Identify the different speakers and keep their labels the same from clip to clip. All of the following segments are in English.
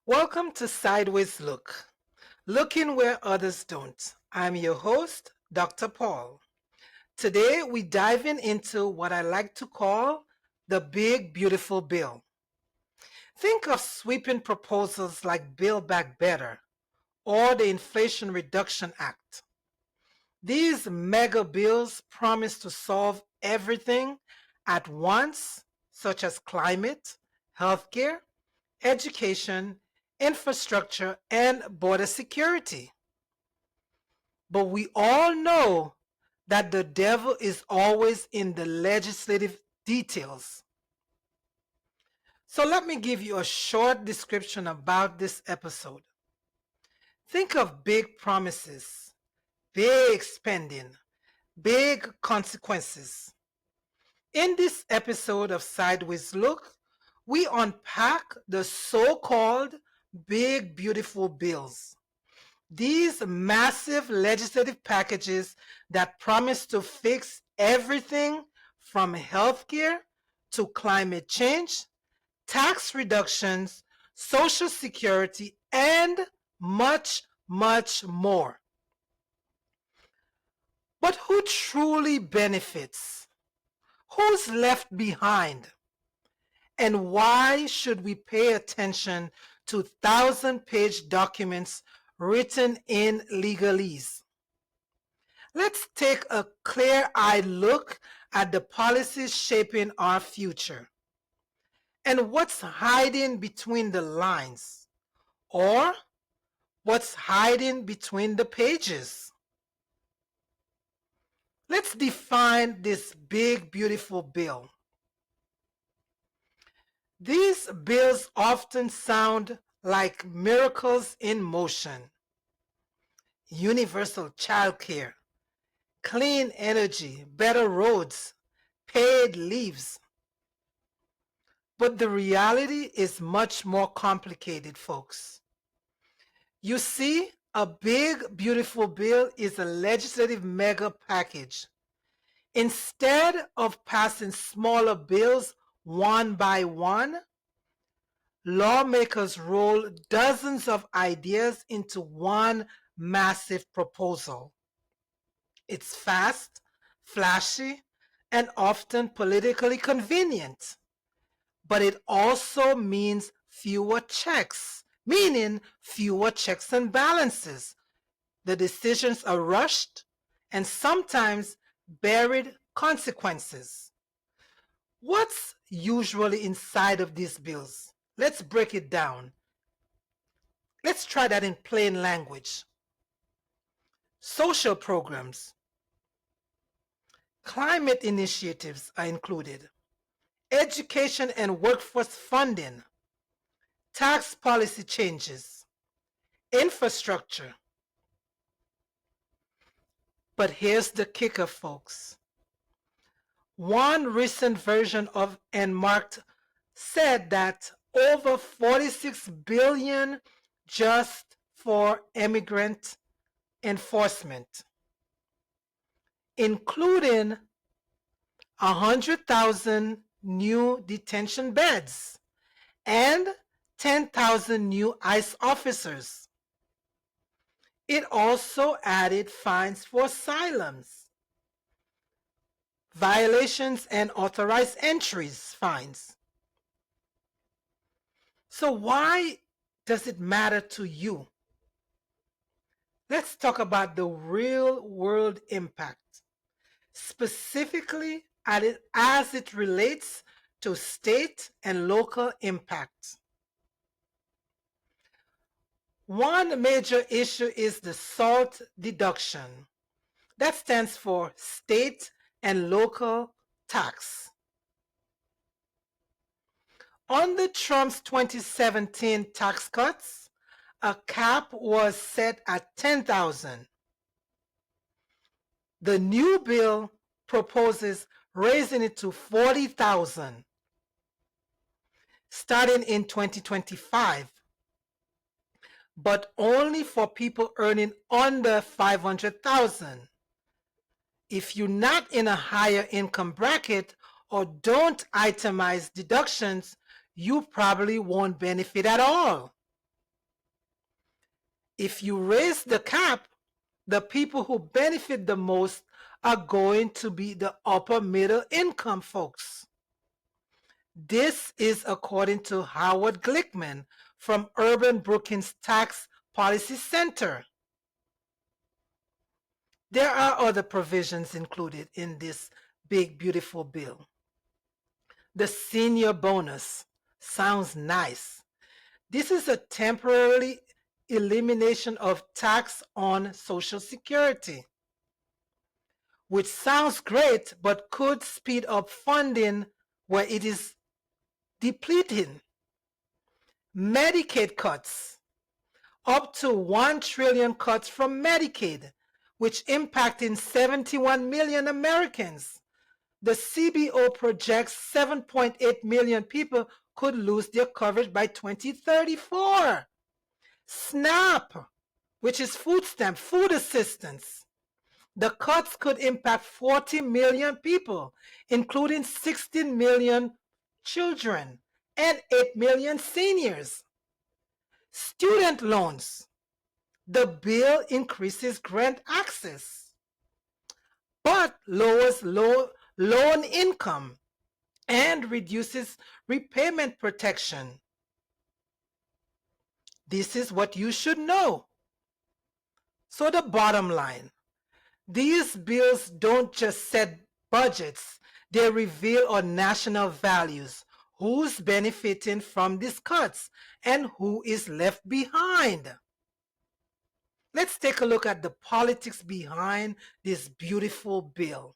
Speaker 1: Welcome to Sideways Look, looking where others don't. I'm your host, Dr. Paul. Today we're diving into what I like to call the big beautiful bill. Think of sweeping proposals like Build Back Better or the Inflation Reduction Act. These mega bills promise to solve everything at once, such as climate, healthcare, education, infrastructure, and border security. But we all know that the devil is always in the legislative details. So let me give you a short description about this episode. Think of big promises, big spending, big consequences. In this episode of Sideways Look, we unpack the so-called big beautiful bills. These massive legislative packages that promise to fix everything from healthcare to climate change, tax reductions, social security, and much, much more. But who truly benefits? Who's left behind? And why should we pay attention to 1,000-page documents written in legalese? Let's take a clear-eyed look at the policies shaping our future and what's hiding between the lines, or what's hiding between the pages. Let's define this big beautiful bill. These bills often sound like miracles in motion. Universal childcare, clean energy, better roads, paid leaves. But the reality is much more complicated, folks. You see, a big, beautiful bill is a legislative mega package. Instead of passing smaller bills one by one, lawmakers roll dozens of ideas into one massive proposal. It's fast, flashy, and often politically convenient. But it also means fewer checks, meaning fewer checks and balances. The decisions are rushed and sometimes buried consequences. What's usually inside of these bills? Let's break it down. Let's try that in plain language. Social programs, climate initiatives are included. Education and workforce funding, tax policy changes, infrastructure. But here's the kicker, folks. One recent version of Enmarked said that over 46 billion just for immigrant enforcement, including 100,000 new detention beds and 10,000 new ICE officers. It also added fines for asylums, violations and authorized entries fines. So why does it matter to you? Let's talk about the real world impact, specifically as it relates to state and local impact. One major issue is the SALT deduction. That stands for state and local tax. Under Trump's 2017 tax cuts, a cap was set at $10,000. The new bill proposes raising it to $40,000 starting in 2025, but only for people earning under $500,000. If you're not in a higher income bracket or don't itemize deductions, you probably won't benefit at all. If you raise the cap, the people who benefit the most are going to be the upper middle income folks. This is according to Howard Glickman from Urban Brookings Tax Policy Center. There are other provisions included in this big, beautiful bill. The senior bonus sounds nice. This is a temporary elimination of tax on Social Security, which sounds great but could speed up funding where it is depleting. Medicaid cuts, up to 1 trillion cuts from Medicaid, which impacting 71 million Americans. The CBO projects 7.8 million people could lose their coverage by 2034. SNAP, which is food stamp, food assistance. The cuts could impact 40 million people, including 16 million children and 8 million seniors. Student loans. The bill increases grant access, but lowers loan income and reduces repayment protection. This is what you should know. So the bottom line, these bills don't just set budgets, they reveal our national values, who's benefiting from these cuts and who is left behind. Let's take a look at the politics behind this beautiful bill.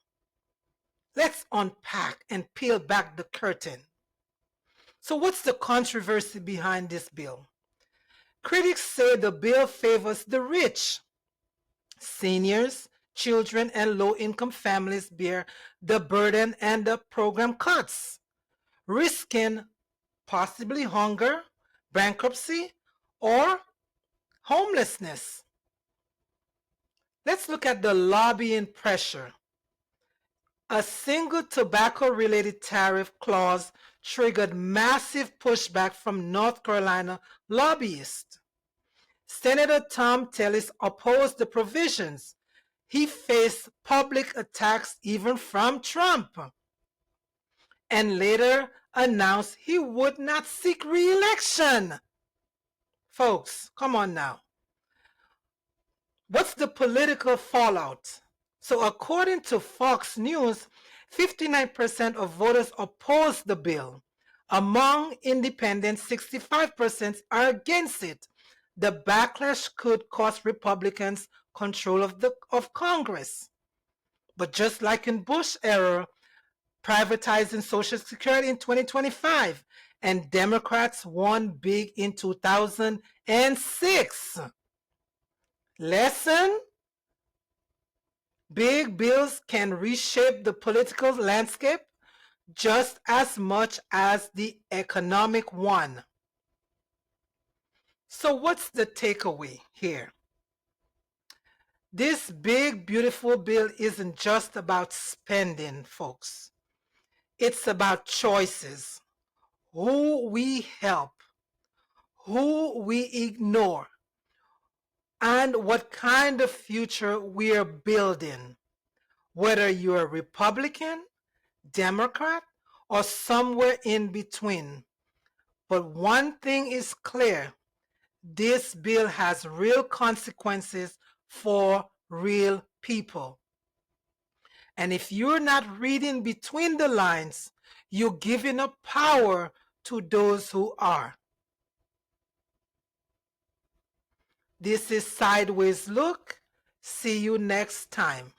Speaker 1: Let's unpack and peel back the curtain. So what's the controversy behind this bill? Critics say the bill favors the rich. Seniors, children, and low-income families bear the burden and the program cuts, risking possibly hunger, bankruptcy, or homelessness. Let's look at the lobbying pressure. A single tobacco-related tariff clause triggered massive pushback from North Carolina lobbyists. Senator Tom Tillis opposed the provisions. He faced public attacks even from Trump, and later announced he would not seek re-election. Folks, come on now. What's the political fallout? So according to Fox News, 59% of voters oppose the bill. Among independents, 65% are against it. The backlash could cost Republicans control of Congress. But just like in Bush era, privatizing Social Security in 2025, and Democrats won big in 2006. Lesson? Big bills can reshape the political landscape just as much as the economic one. So what's the takeaway here? This big, beautiful bill isn't just about spending, folks. It's about choices. Who we help, who we ignore, and what kind of future we are building. Whether you're a Republican, Democrat, or somewhere in between. But one thing is clear. This bill has real consequences for real people. And if you're not reading between the lines, you're giving up power to those who are. This is Sideways Look. See you next time.